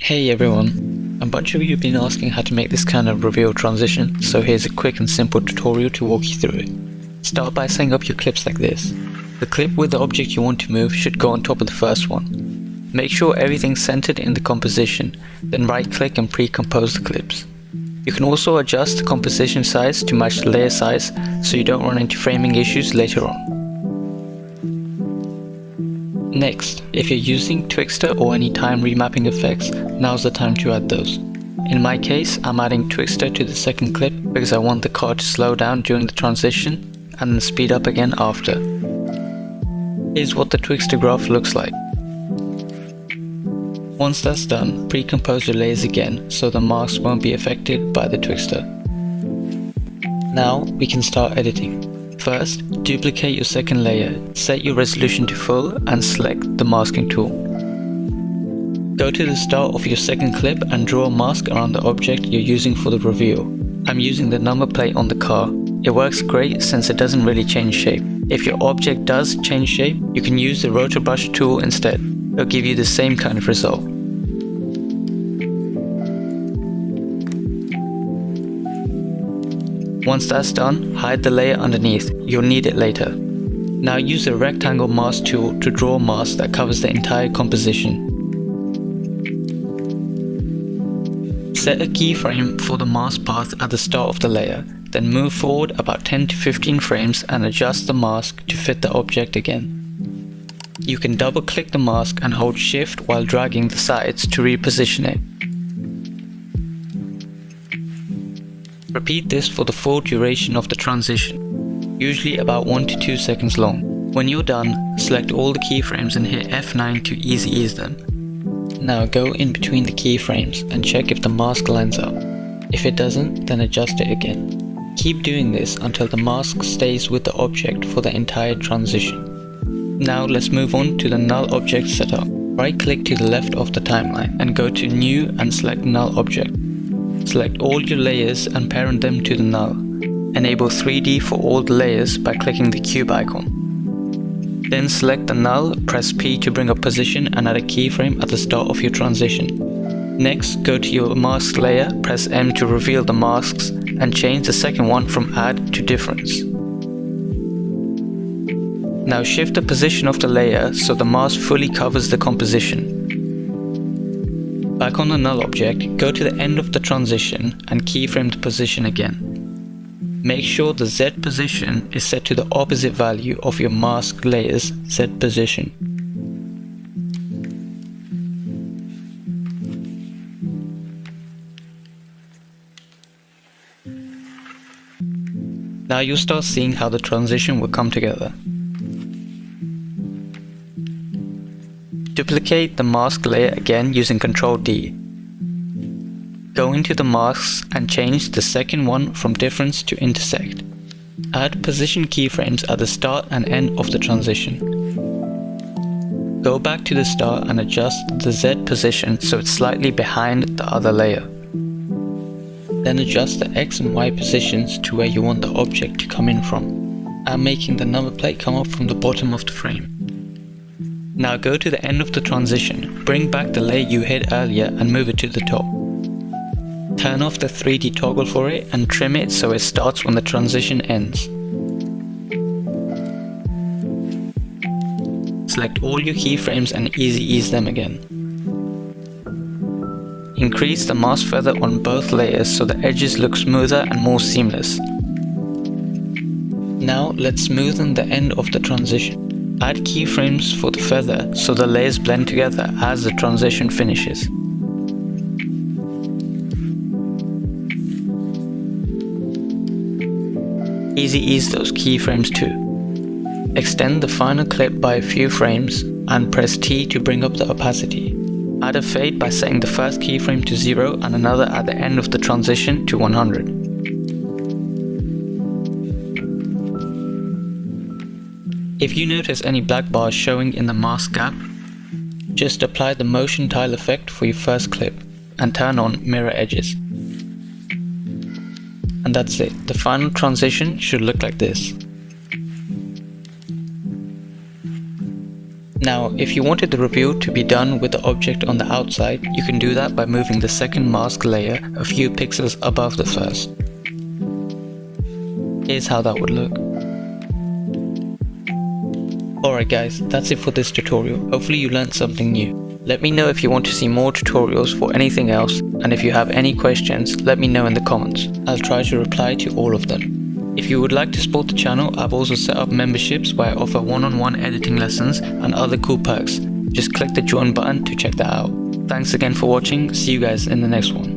Hey everyone, a bunch of you have been asking how to make this kind of reveal transition, so here's a quick and simple tutorial to walk you through it. Start by setting up your clips like this. The clip with the object you want to move should go on top of the first one. Make sure everything's centered in the composition, then right click and pre-compose the clips. You can also adjust the composition size to match the layer size so you don't run into framing issues later on. Next, if you're using Twixtor or any time remapping effects, now's the time to add those. In my case, I'm adding Twixtor to the second clip because I want the car to slow down during the transition and then speed up again after. Here's what the Twixtor graph looks like. Once that's done, pre-compose your layers again so the masks won't be affected by the Twixtor. Now we can start editing. First, duplicate your second layer, set your resolution to full and select the masking tool. Go to the start of your second clip and draw a mask around the object you're using for the reveal. I'm using the number plate on the car. It works great since it doesn't really change shape. If your object does change shape, you can use the rotor brush tool instead. It'll give you the same kind of result. Once that's done, hide the layer underneath, you'll need it later. Now use the rectangle mask tool to draw a mask that covers the entire composition. Set a keyframe for the mask path at the start of the layer, then move forward about 10 to 15 frames and adjust the mask to fit the object again. You can double click the mask and hold shift while dragging the sides to reposition it. Repeat this for the full duration of the transition, usually about 1 to 2 seconds long. When you're done, select all the keyframes and hit F9 to easy ease them. Now go in between the keyframes and check if the mask lines up. If it doesn't, then adjust it again. Keep doing this until the mask stays with the object for the entire transition. Now let's move on to the null object setup. Right click to the left of the timeline and go to New and select Null Object. Select all your layers and parent them to the null. Enable 3D for all the layers by clicking the cube icon. Then select the null, press P to bring up position and add a keyframe at the start of your transition. Next, go to your mask layer, press M to reveal the masks and change the second one from Add to Difference. Now shift the position of the layer so the mask fully covers the composition. Back on the null object, go to the end of the transition and keyframe the position again. Make sure the Z position is set to the opposite value of your mask layer's Z position. Now you'll start seeing how the transition will come together. Duplicate the mask layer again using Ctrl D. Go into the masks and change the second one from difference to intersect. Add position keyframes at the start and end of the transition. Go back to the start and adjust the Z position so it's slightly behind the other layer. Then adjust the X and Y positions to where you want the object to come in from. I'm making the number plate come up from the bottom of the frame. Now go to the end of the transition, bring back the layer you hid earlier and move it to the top. Turn off the 3D toggle for it and trim it so it starts when the transition ends. Select all your keyframes and easy ease them again. Increase the mask feather on both layers so the edges look smoother and more seamless. Now let's smoothen the end of the transition. Add keyframes for the feather so the layers blend together as the transition finishes. Easy ease those keyframes too. Extend the final clip by a few frames and press T to bring up the opacity. Add a fade by setting the first keyframe to 0 and another at the end of the transition to 100. If you notice any black bars showing in the mask gap, just apply the motion tile effect for your first clip and turn on mirror edges. And that's it. The final transition should look like this. Now, if you wanted the reveal to be done with the object on the outside, you can do that by moving the second mask layer a few pixels above the first. Here's how that would look. Alright guys, that's it for this tutorial. Hopefully you learned something new. Let me know if you want to see more tutorials for anything else, and if you have any questions, let me know in the comments. I'll try to reply to all of them. If you would like to support the channel, I've also set up memberships where I offer one-on-one editing lessons and other cool perks. Just click the join button to check that out. Thanks again for watching, see you guys in the next one.